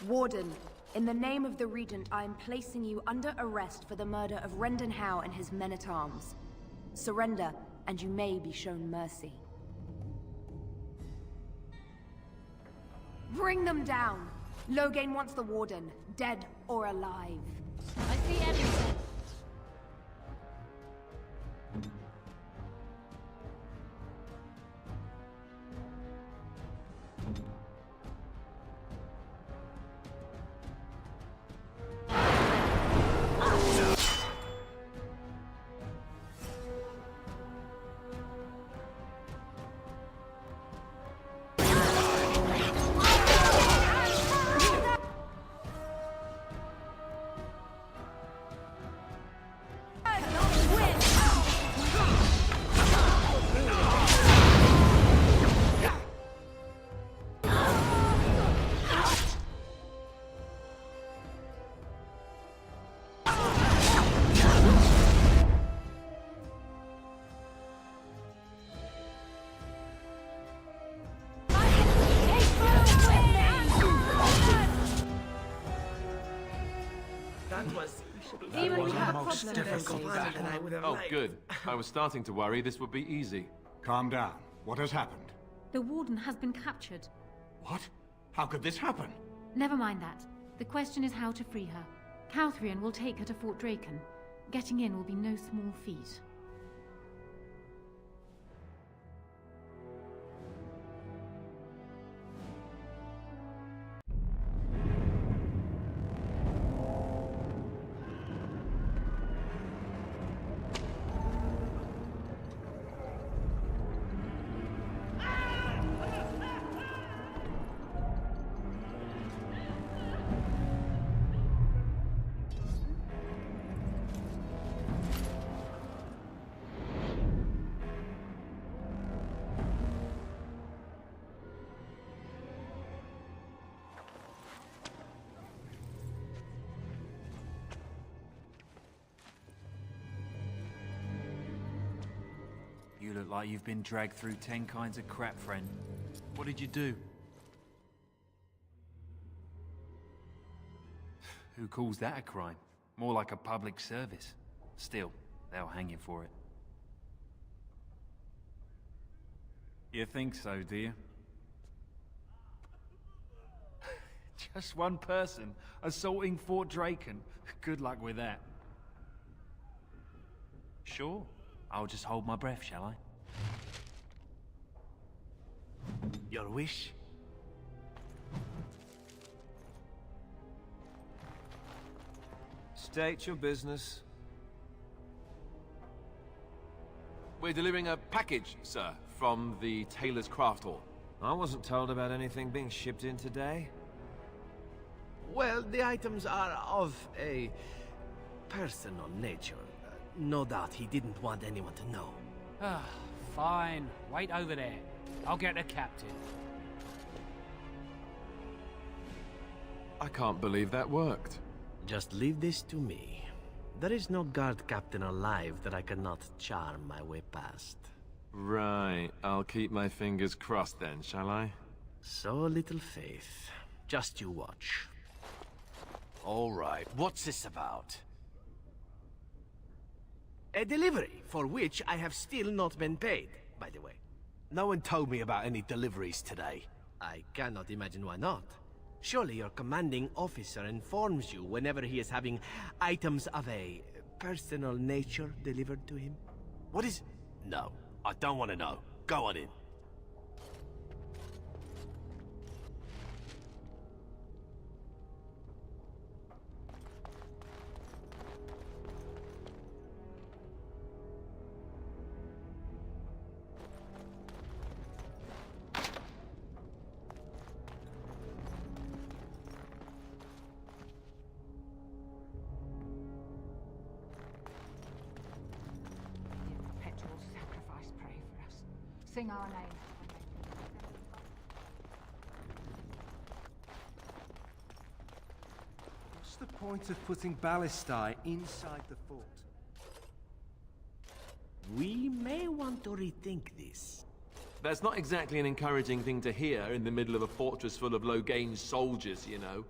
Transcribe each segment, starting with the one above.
Warden, in the name of the Regent, I am placing you under arrest for the murder of Rendon Howe and his men-at-arms. Surrender, and you may be shown mercy. Bring them down! Loghain wants the Warden, dead or alive. I see everything. Oh, good. I was starting to worry this would be easy. Calm down. What has happened? The Warden has been captured. What? How could this happen? Never mind that. The question is how to free her. Calthrian will take her to Fort Drakon. Getting in will be no small feat. You look like you've been dragged through 10 kinds of crap, friend. What did you do? Who calls that a crime? More like a public service. Still, they'll hang you for it. You think so, do you? Just one person assaulting Fort Drakon. Good luck with that. Sure. I'll just hold my breath, shall I? Your wish? State your business. We're delivering a package, sir, from the Tailor's Craft Hall. I wasn't told about anything being shipped in today. Well, the items are of a personal nature. No doubt he didn't want anyone to know. Ah, fine. Wait over there. I'll get the captain. I can't believe that worked. Just leave this to me. There is no guard captain alive that I cannot charm my way past. Right. I'll keep my fingers crossed then, shall I? So little faith. Just you watch. All right, what's this about? A delivery, for which I have still not been paid, by the way. No one told me about any deliveries today. I cannot imagine why not. Surely your commanding officer informs you whenever he is having items of a personal nature delivered to him? What is... No, I don't want to know. Go on in. Sing our name. What's the point of putting ballistae inside the fort? We may want to rethink this. That's not exactly an encouraging thing to hear in the middle of a fortress full of Loghain's soldiers, you know.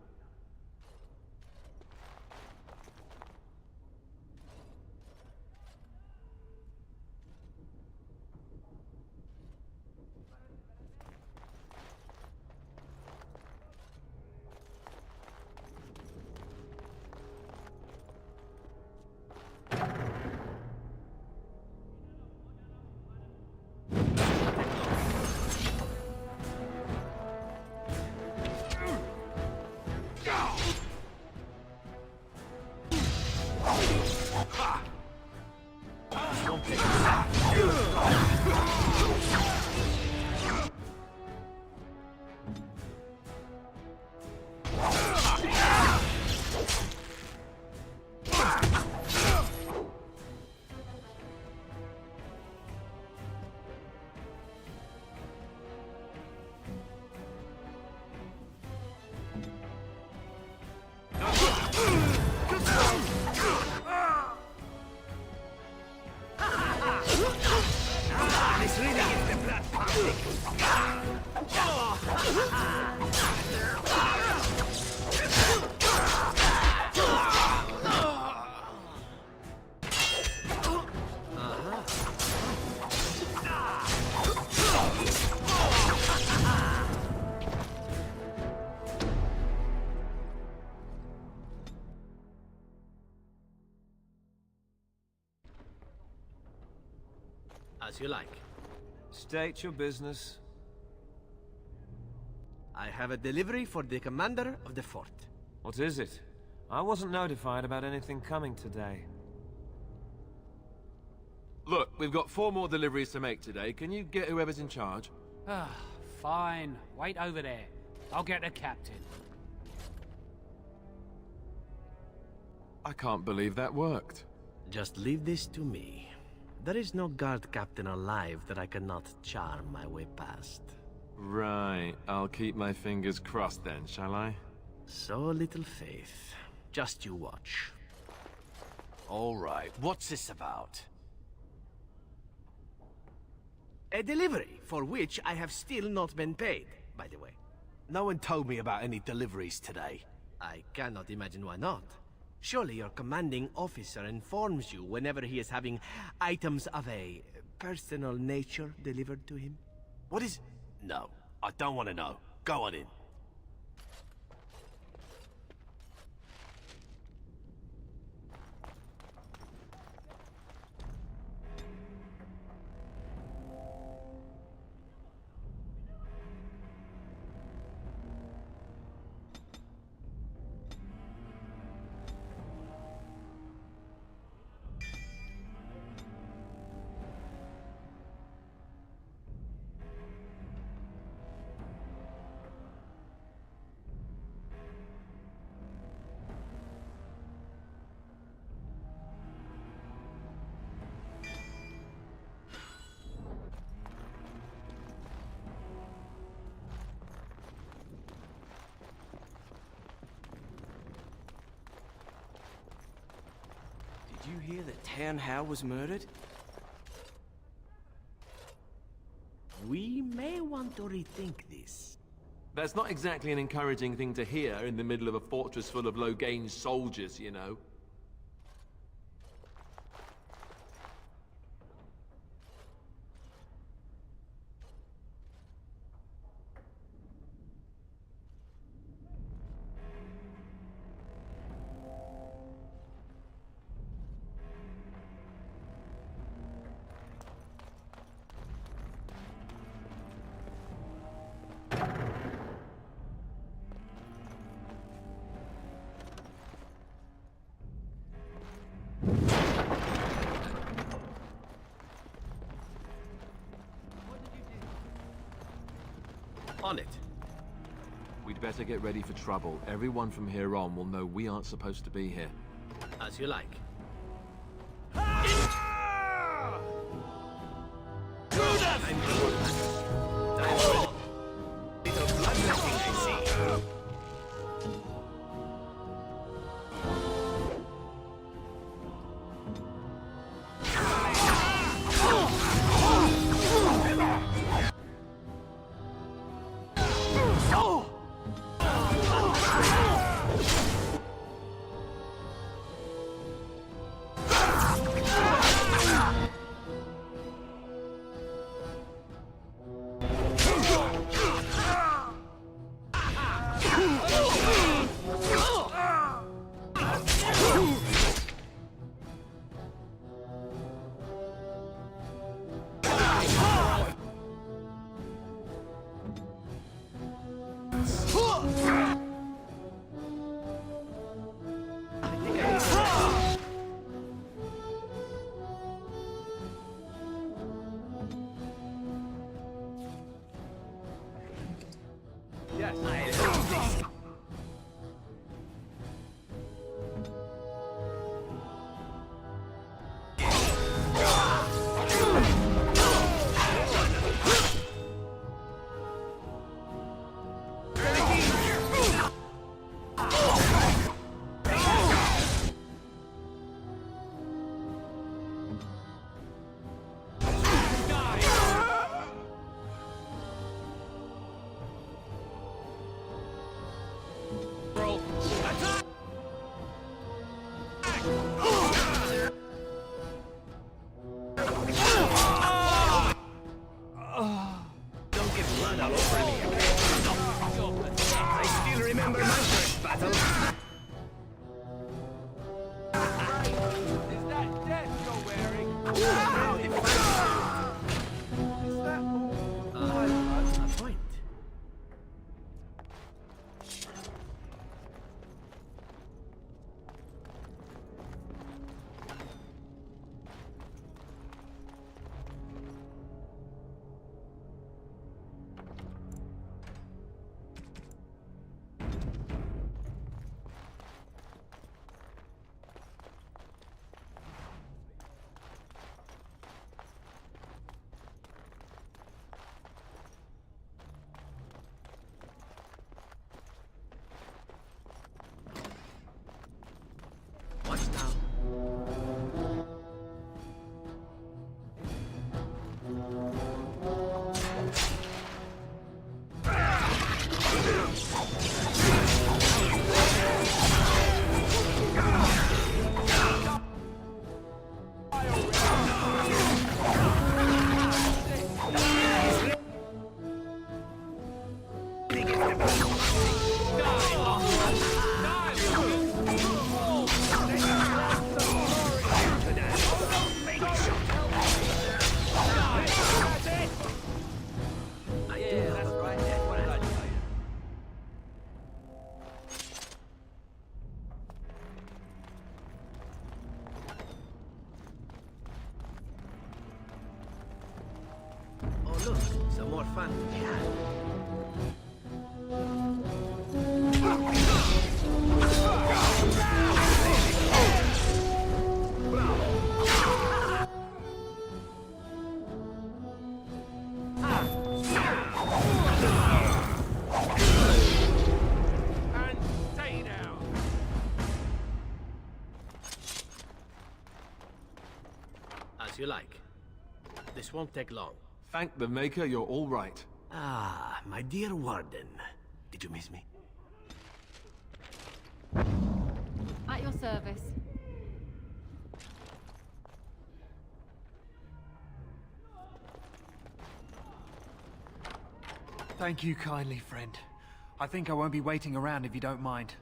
As you like. State your business. I have a delivery for the commander of the fort. What is it? I wasn't notified about anything coming today. Look, we've got 4 more deliveries to make today. Can you get whoever's in charge? Ah, fine. Wait over there. I'll get the captain. I can't believe that worked. Just leave this to me. There is no guard captain alive that I cannot charm my way past. Right. I'll keep my fingers crossed then, shall I? So little faith. Just you watch. All right, what's this about? A delivery for which I have still not been paid, by the way. No one told me about any deliveries today. I cannot imagine why not. Surely your commanding officer informs you whenever he is having items of a personal nature delivered to him? What is... No, I don't want to know. Go on in. Did you hear that Town How was murdered? We may want to rethink this. That's not exactly an encouraging thing to hear in the middle of a fortress full of low-gain soldiers, you know. On it. We'd better get ready for trouble. Everyone from here on will know we aren't supposed to be here. As you like. Look, some more fun to be had. And stay down. As you like. This won't take long. Thank the Maker, you're all right. Ah, my dear Warden. Did you miss me? At your service. Thank you kindly, friend. I think I won't be waiting around if you don't mind.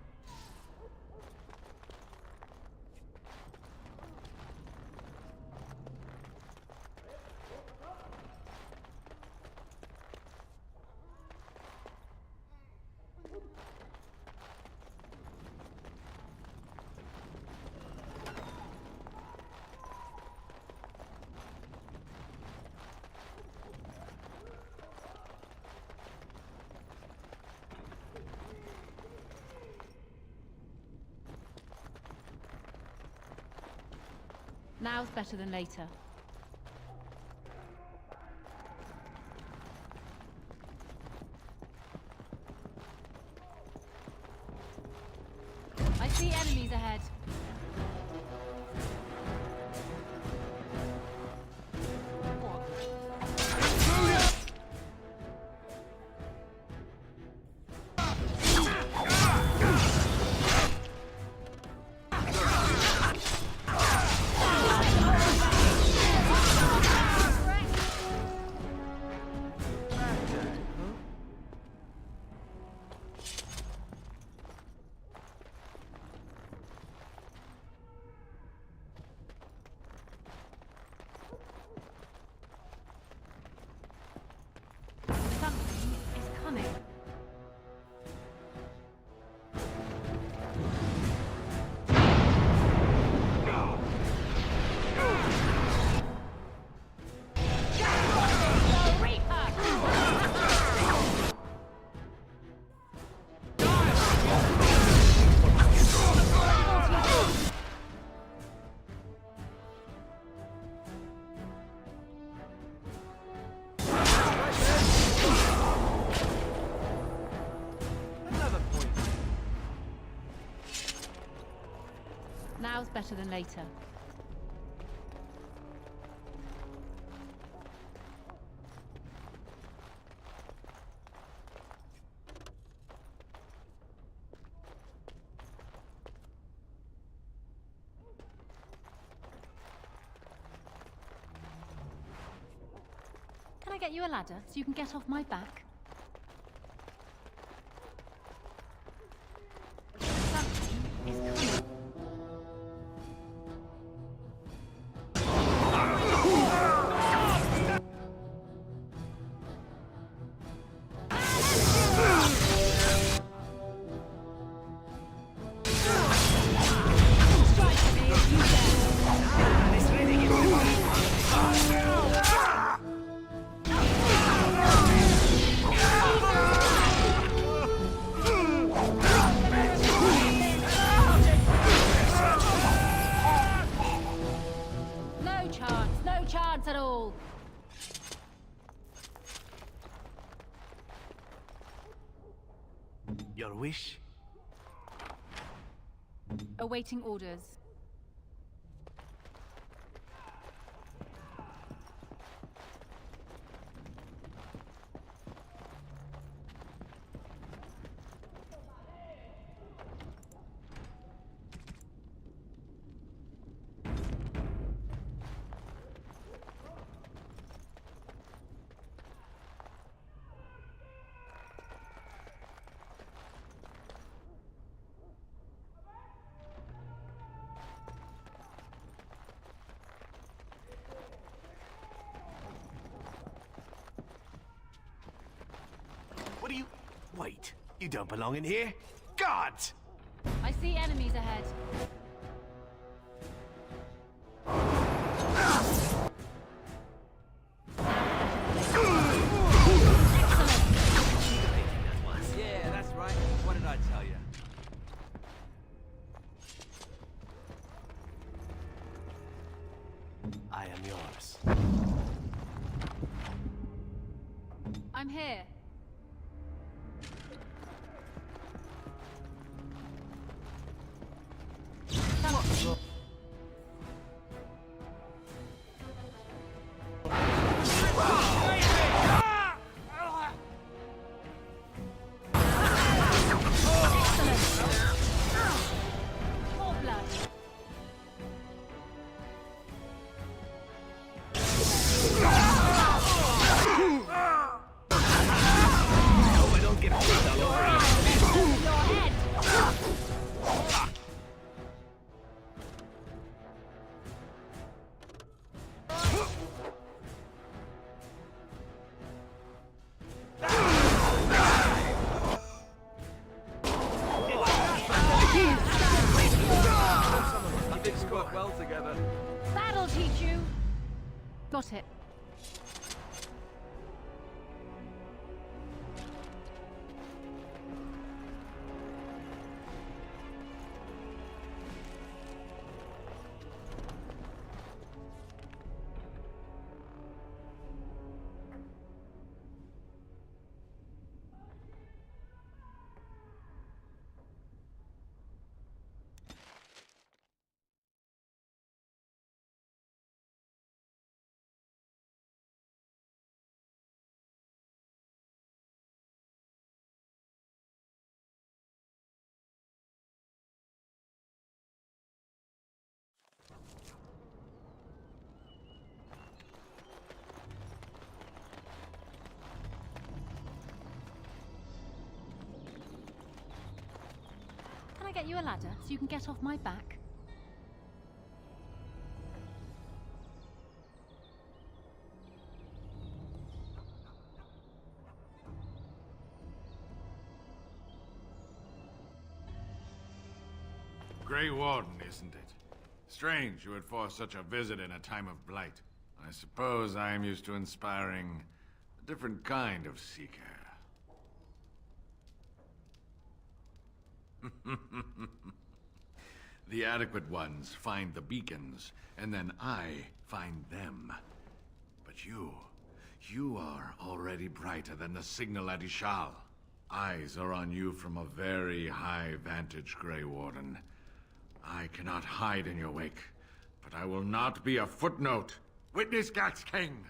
Now's better than later. I see enemies ahead. Something is coming. Now's better than later. Can I get you a ladder so you can get off my back? Something is coming. No chance at all. Your wish? Awaiting orders. What do you... Wait, you don't belong in here? Gods! I see enemies ahead. I'm here. More blood. I don't get blood all over Your head. You did squat well together. That'll teach you. Got it. Can I get you a ladder so you can get off my back? Grey Warden, isn't it? Strange you would force such a visit in a time of blight. I suppose I am used to inspiring a different kind of seeker. The adequate ones find the beacons, and then I find them. But you are already brighter than the signal at Ishal. Eyes are on you from a very high vantage, Grey Warden. I cannot hide in your wake, but I will not be a footnote. Witness Gax King!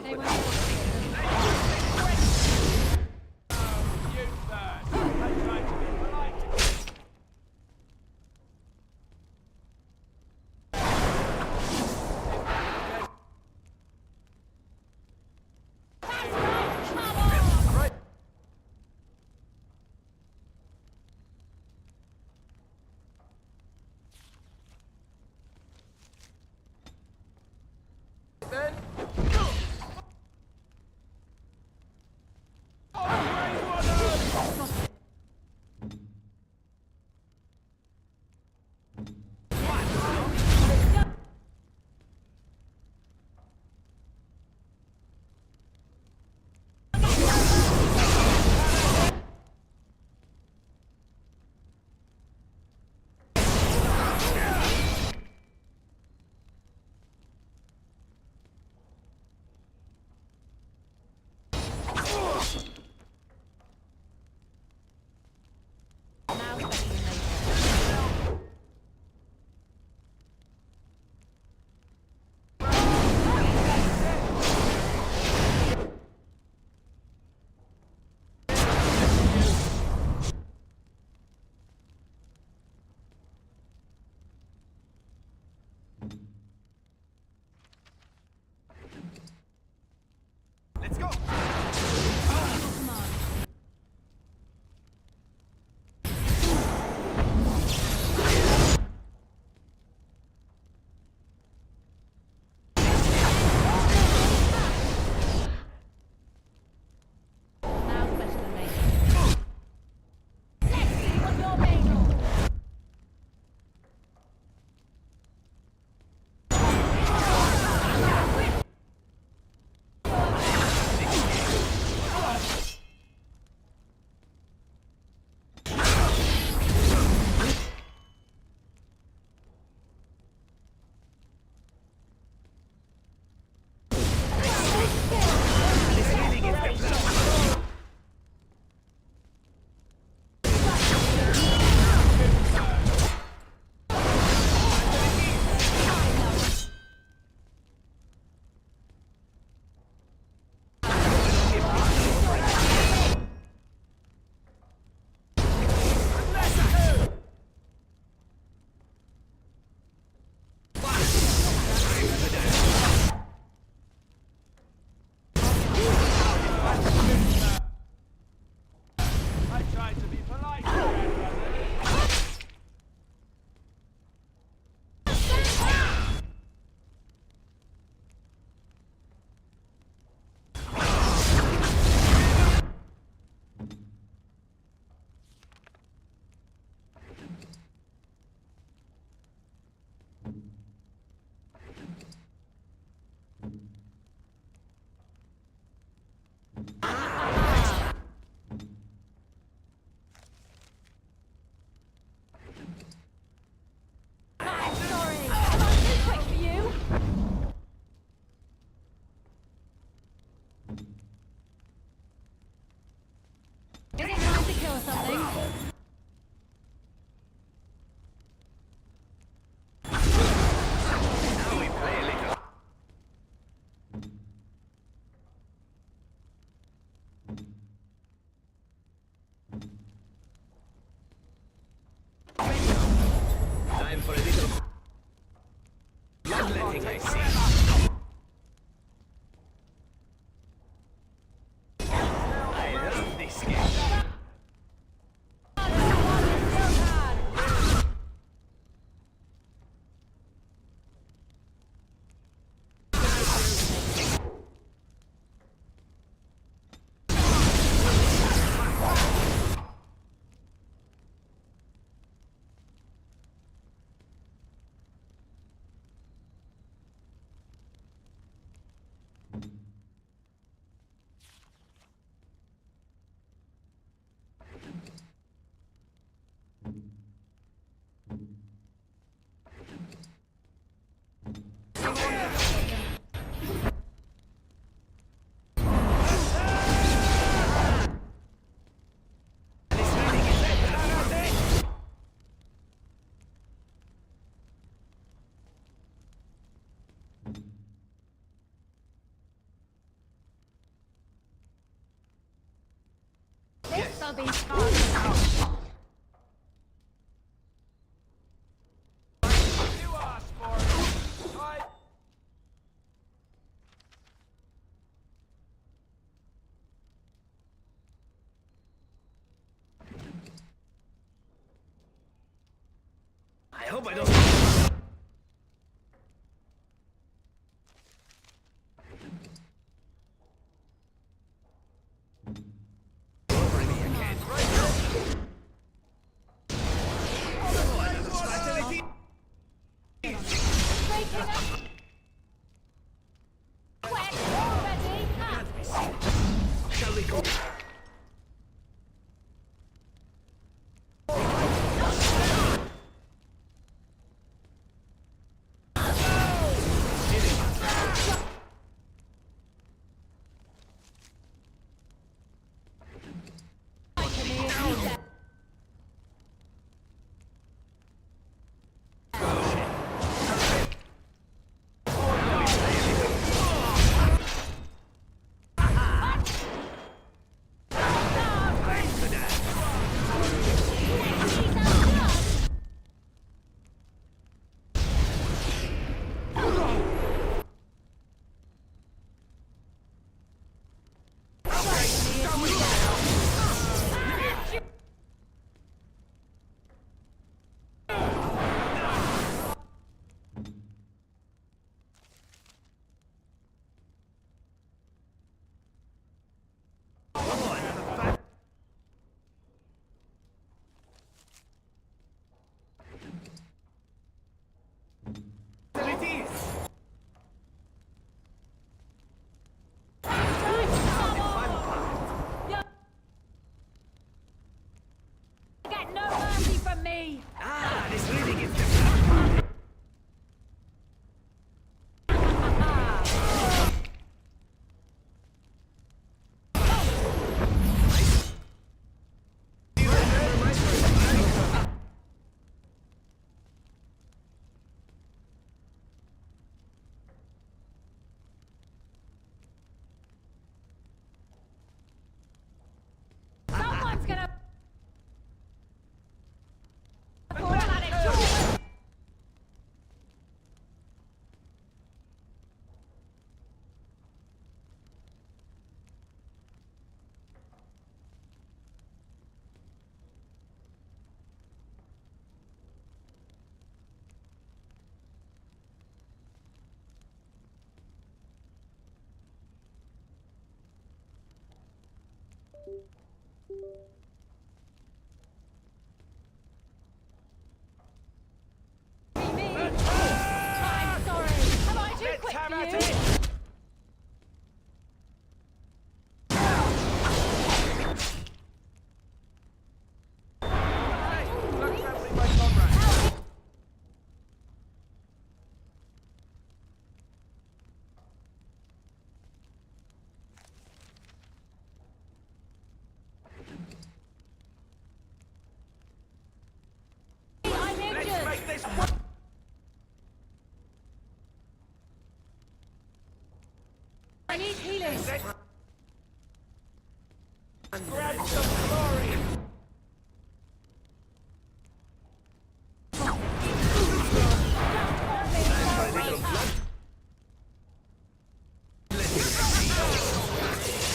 They were... I'll be fine. I hope I don't... Shall we go? Get no mercy from me! Ah, this really gets the... Someone's gonna... I'm sorry. Am I too quick for you? I'm injured. I need healing. Grab some glory!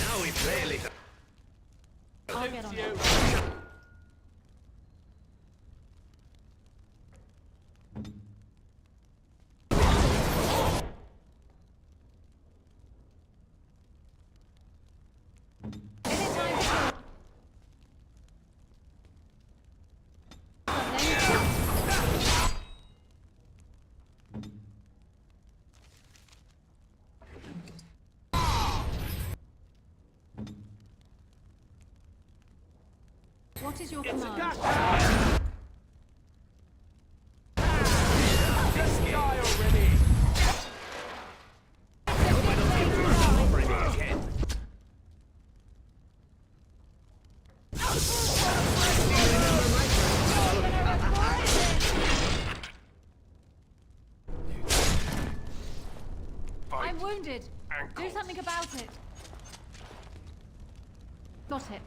Now we play a little. I'll get on it. What is your command? I'm wounded. Do something about it. Got it.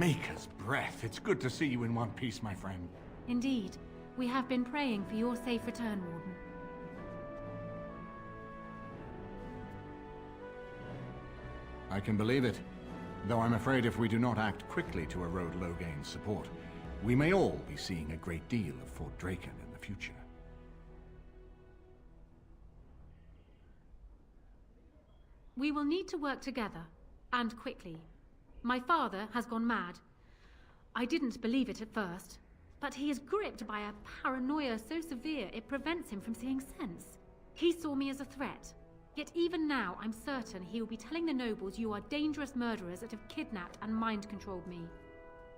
Maker's breath. It's good to see you in one piece, my friend. Indeed. We have been praying for your safe return, Warden. I can believe it. Though I'm afraid if we do not act quickly to erode Logain's support, we may all be seeing a great deal of Fort Drakon in the future. We will need to work together, and quickly. My father has gone mad. I didn't believe it at first, but he is gripped by a paranoia so severe it prevents him from seeing sense. He saw me as a threat. Yet even now, I'm certain he will be telling the nobles you are dangerous murderers that have kidnapped and mind-controlled me.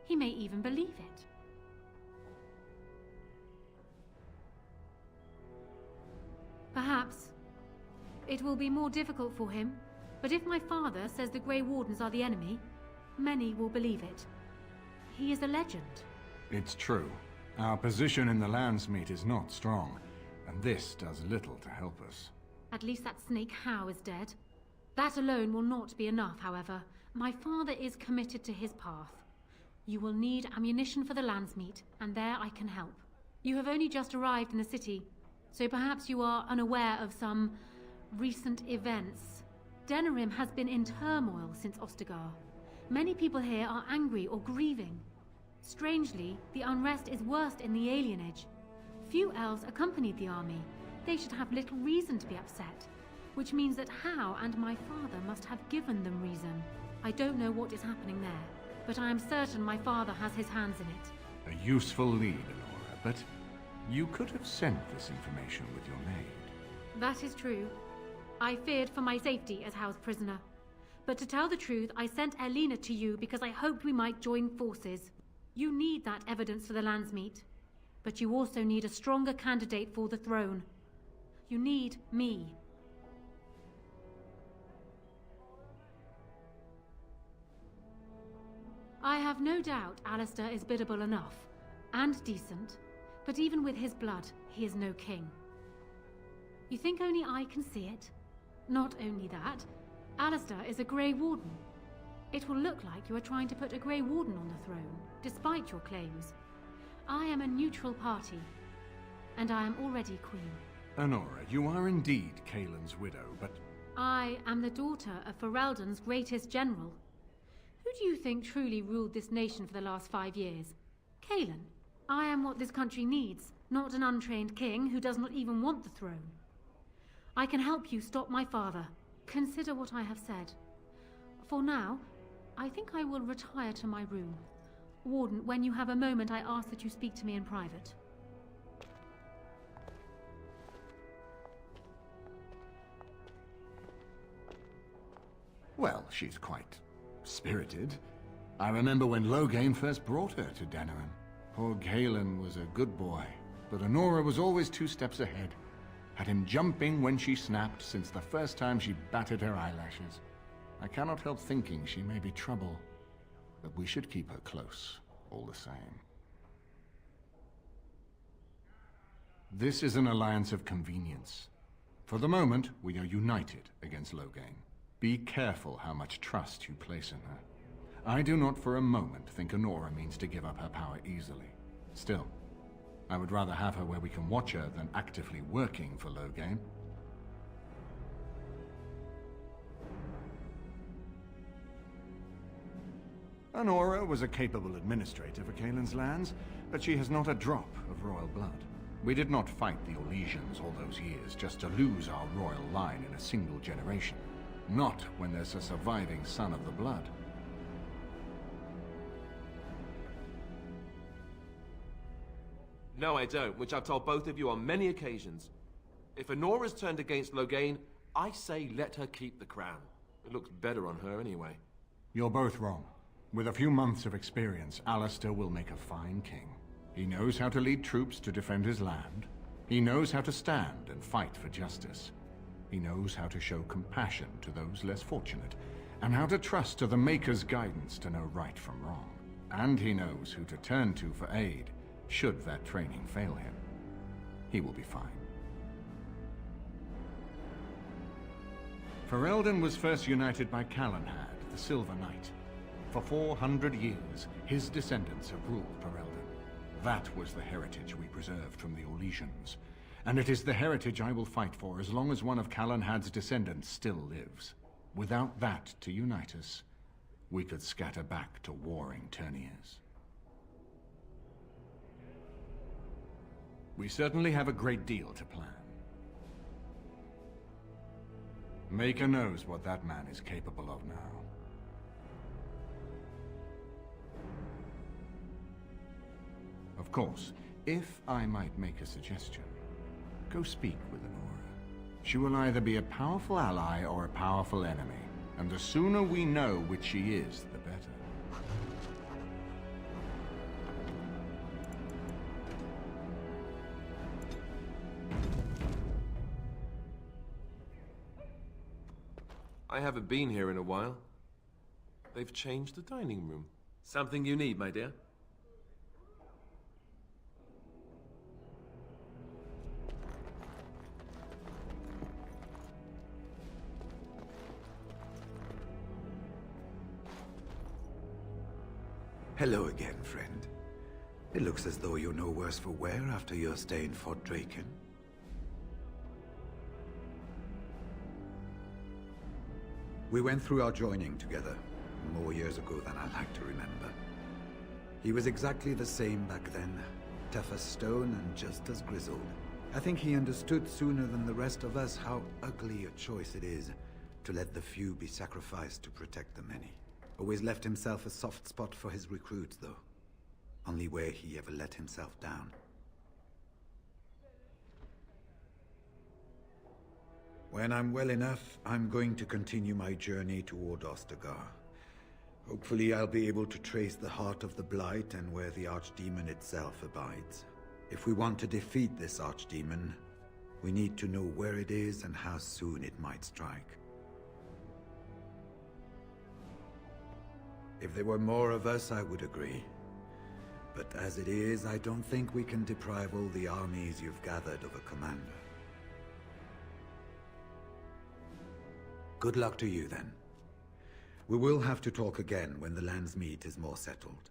He may even believe it. Perhaps. It will be more difficult for him, but if my father says the Grey Wardens are the enemy, many will believe it. He is a legend. It's true. Our position in the Landsmeet is not strong, and this does little to help us. At least that snake Howe is dead. That alone will not be enough, however. My father is committed to his path. You will need ammunition for the Landsmeet, and there I can help. You have only just arrived in the city, so perhaps you are unaware of some recent events. Denerim has been in turmoil since Ostagar. Many people here are angry or grieving. Strangely, the unrest is worst in the alienage. Few elves accompanied the army. They should have little reason to be upset, which means that Howe and my father must have given them reason. I don't know what is happening there, but I am certain my father has his hands in it. A useful lead, Anora, but you could have sent this information with your maid. That is true. I feared for my safety as Howe's prisoner. But to tell the truth, I sent Erlina to you because I hoped we might join forces. You need that evidence for the Landsmeet, but you also need a stronger candidate for the throne. You need me. I have no doubt Alistair is biddable enough, and decent, but even with his blood, he is no king. You think only I can see it? Not only that, Alistair is a Grey Warden. It will look like you are trying to put a Grey Warden on the throne, despite your claims. I am a neutral party, and I am already queen. Anora, you are indeed Kaelin's widow, but... I am the daughter of Ferelden's greatest general. Who do you think truly ruled this nation for the last 5 years? Kaelin. I am what this country needs, not an untrained king who does not even want the throne. I can help you stop my father. Consider what I have said. For now, I think I will retire to my room. Warden, when you have a moment, I ask that you speak to me in private. Well, she's quite spirited. I remember when Logain first brought her to Denerim. Poor Kaelin was a good boy, but Anora was always 2 steps ahead. Had him jumping when she snapped since the first time she batted her eyelashes. I cannot help thinking she may be trouble, but we should keep her close, all the same. This is an alliance of convenience. For the moment, we are united against Logain. Be careful how much trust you place in her. I do not for a moment think Anora means to give up her power easily. Still, I would rather have her where we can watch her than actively working for Logain. Anora was a capable administrator for Kaelin's lands, but she has not a drop of royal blood. We did not fight the Orlesians all those years just to lose our royal line in a single generation. Not when there's a surviving son of the blood. No, I don't, which I've told both of you on many occasions. If Anora's turned against Logain, I say let her keep the crown. It looks better on her anyway. You're both wrong. With a few months of experience, Alistair will make a fine king. He knows how to lead troops to defend his land. He knows how to stand and fight for justice. He knows how to show compassion to those less fortunate, and how to trust to the Maker's guidance to know right from wrong. And he knows who to turn to for aid, should that training fail him. He will be fine. Ferelden was first united by Calenhad, the Silver Knight. For 400 years, his descendants have ruled Ferelden. That was the heritage we preserved from the Orlesians. And it is the heritage I will fight for as long as one of Calenhad's descendants still lives. Without that to unite us, we could scatter back to warring Terniers. We certainly have a great deal to plan. Maker knows what that man is capable of now. Of course, if I might make a suggestion, go speak with Honora. She will either be a powerful ally or a powerful enemy, and the sooner we know which she is, the better. I haven't been here in a while. They've changed the dining room. Something you need, my dear? Hello again, friend. It looks as though you're no worse for wear after your stay in Fort Drakon. We went through our joining together, more years ago than I like to remember. He was exactly the same back then, tough as stone and just as grizzled. I think he understood sooner than the rest of us how ugly a choice it is to let the few be sacrificed to protect the many. Always left himself a soft spot for his recruits, though. Only where he ever let himself down. When I'm well enough, I'm going to continue my journey toward Ostagar. Hopefully I'll be able to trace the heart of the Blight and where the Archdemon itself abides. If we want to defeat this Archdemon, we need to know where it is and how soon it might strike. If there were more of us, I would agree. But as it is, I don't think we can deprive all the armies you've gathered of a commander. Good luck to you, then. We will have to talk again when the land's meat is more settled.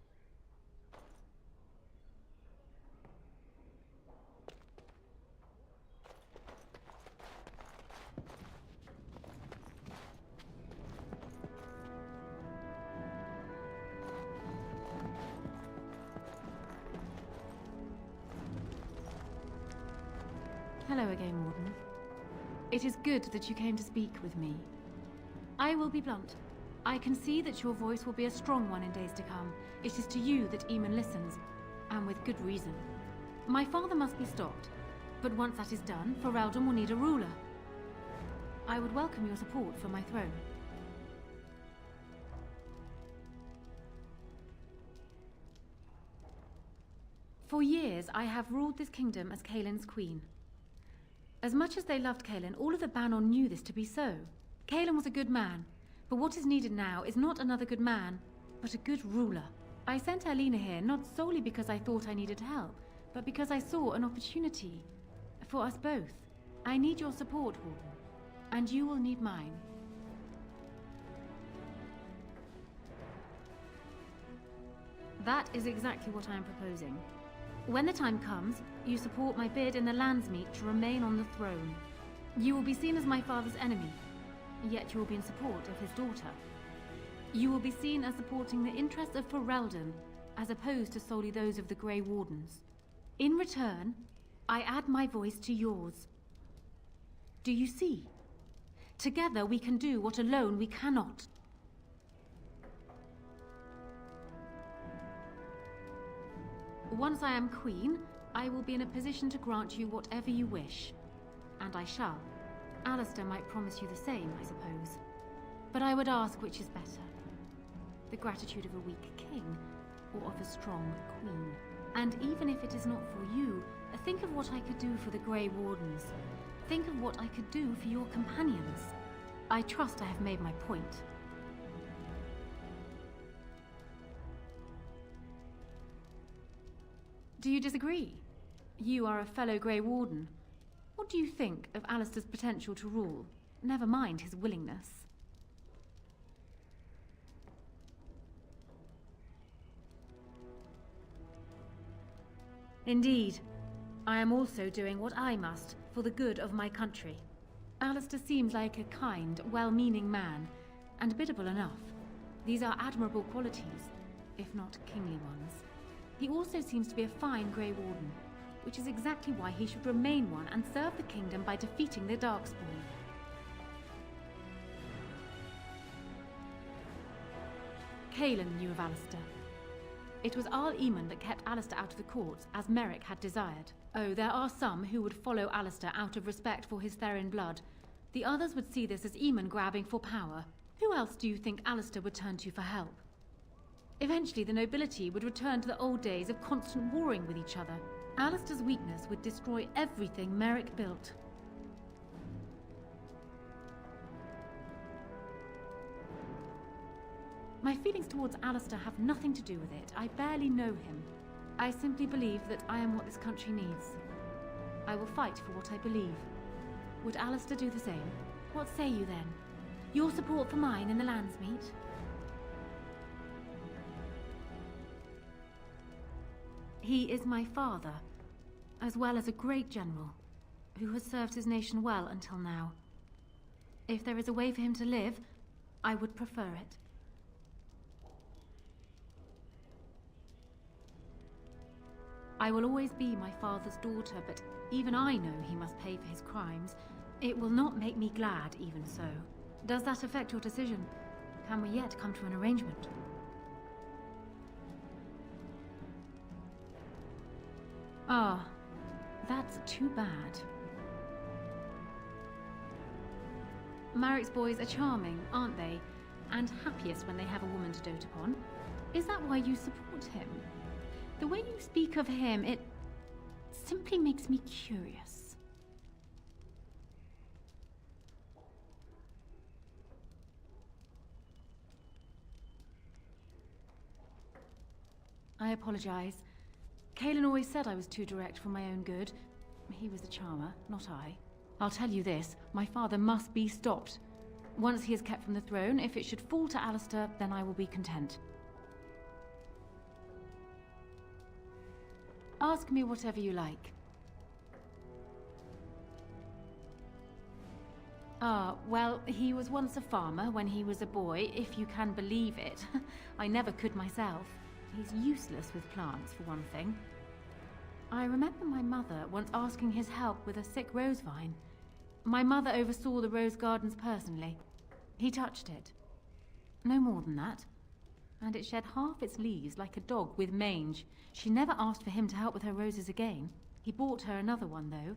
Hello again, Warden. It is good that you came to speak with me. I will be blunt. I can see that your voice will be a strong one in days to come. It is to you that Eamon listens, and with good reason. My father must be stopped, but once that is done, Ferelden will need a ruler. I would welcome your support for my throne. For years, I have ruled this kingdom as Caelin's queen. As much as they loved Caelin, all of the Banon knew this to be so. Caelin was a good man, but what is needed now is not another good man, but a good ruler. I sent Alina here not solely because I thought I needed help, but because I saw an opportunity for us both. I need your support, Warden, and you will need mine. That is exactly what I am proposing. When the time comes, you support my bid in the Landsmeet to remain on the throne. You will be seen as my father's enemy, yet you will be in support of his daughter. You will be seen as supporting the interests of Ferelden, as opposed to solely those of the Grey Wardens. In return, I add my voice to yours. Do you see? Together we can do what alone we cannot. Once I am queen, I will be in a position to grant you whatever you wish. And I shall. Alistair might promise you the same, I suppose. But I would ask which is better. The gratitude of a weak king, or of a strong queen. And even if it is not for you, think of what I could do for the Grey Wardens. Think of what I could do for your companions. I trust I have made my point. Do you disagree? You are a fellow Grey Warden. What do you think of Alistair's potential to rule? Never mind his willingness. Indeed. I am also doing what I must for the good of my country. Alistair seems like a kind, well-meaning man, and biddable enough. These are admirable qualities, if not kingly ones. He also seems to be a fine Grey Warden, which is exactly why he should remain one and serve the kingdom by defeating the Darkspawn. Cailan knew of Alistair. It was Arl Eamon that kept Alistair out of the courts, as Merrick had desired. Oh, there are some who would follow Alistair out of respect for his Therin blood. The others would see this as Eamon grabbing for power. Who else do you think Alistair would turn to for help? Eventually, the nobility would return to the old days of constant warring with each other. Alistair's weakness would destroy everything Merrick built. My feelings towards Alistair have nothing to do with it. I barely know him. I simply believe that I am what this country needs. I will fight for what I believe. Would Alistair do the same? What say you then? Your support for mine in the Landsmeet? He is my father, as well as a great general, who has served his nation well until now. If there is a way for him to live, I would prefer it. I will always be my father's daughter, but even I know he must pay for his crimes. It will not make me glad, even so. Does that affect your decision? Can we yet come to an arrangement? Ah, that's too bad. Marrick's boys are charming, aren't they? And happiest when they have a woman to dote upon. Is that why you support him? The way you speak of him, it simply makes me curious. I apologize. Cailan always said I was too direct for my own good. He was the charmer, not I. I'll tell you this, my father must be stopped. Once he is kept from the throne, if it should fall to Alistair, then I will be content. Ask me whatever you like. Ah, well, he was once a farmer when he was a boy, if you can believe it. I never could myself. He's useless with plants, for one thing. I remember my mother once asking his help with a sick rose vine. My mother oversaw the rose gardens personally. He touched it. No more than that. And it shed half its leaves like a dog with mange. She never asked for him to help with her roses again. He bought her another one, though.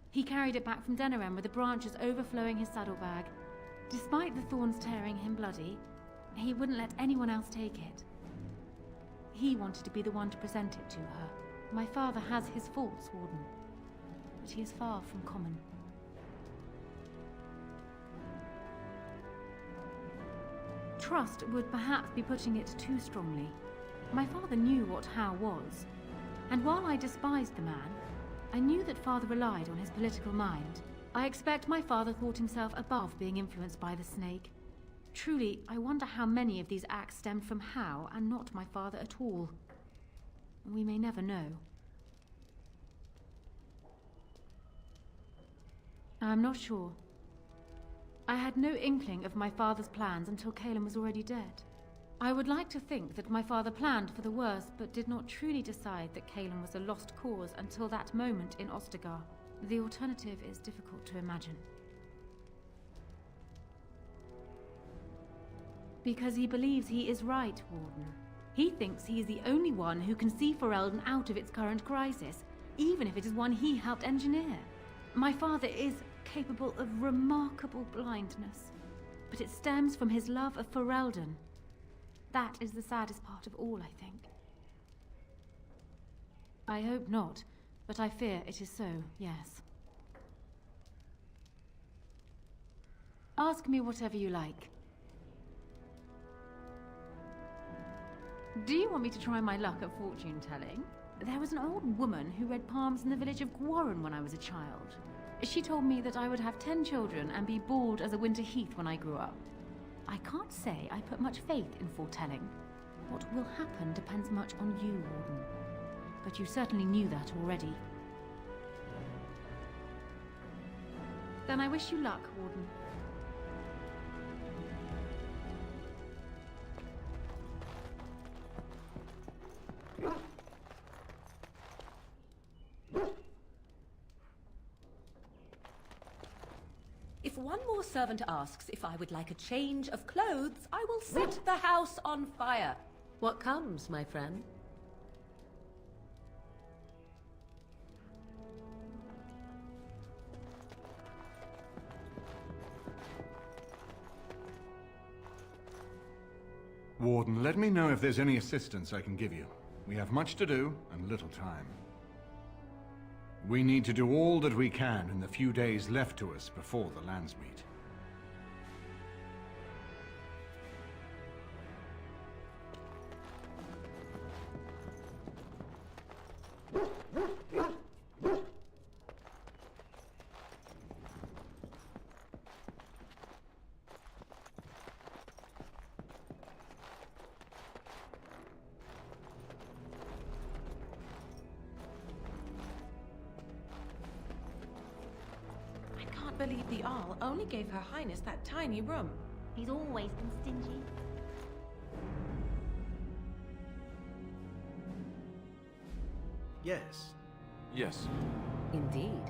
He carried it back from Denerim with the branches overflowing his saddlebag. Despite the thorns tearing him bloody, he wouldn't let anyone else take it. He wanted to be the one to present it to her. My father has his faults, Warden, but he is far from common. Trust would perhaps be putting it too strongly. My father knew what Howe was, and while I despised the man, I knew that father relied on his political mind. I expect my father thought himself above being influenced by the snake. Truly, I wonder how many of these acts stemmed from Howe and not my father at all. We may never know. I'm not sure. I had no inkling of my father's plans until Cailan was already dead. I would like to think that my father planned for the worst, but did not truly decide that Cailan was a lost cause until that moment in Ostagar. The alternative is difficult to imagine. Because he believes he is right, Warden. He thinks he is the only one who can see Ferelden out of its current crisis, even if it is one he helped engineer. My father is capable of remarkable blindness, but it stems from his love of Ferelden. That is the saddest part of all, I think. I hope not, but I fear it is so, yes. Ask me whatever you like. Do you want me to try my luck at fortune-telling? There was an old woman who read palms in the village of Gwarren when I was a child. She told me that I would have 10 children and be bald as a winter heath when I grew up. I can't say I put much faith in foretelling. What will happen depends much on you, Warden. but you certainly knew that already. Then I wish you luck, Warden. If one more servant asks if I would like a change of clothes, I will set the house on fire. What comes, my friend? Warden, let me know if there's any assistance I can give you. We have much to do and little time. We need to do all that we can in the few days left to us before the lands meet. I believe the Arl only gave Her Highness that tiny room. He's always been stingy. Yes. Yes. Indeed.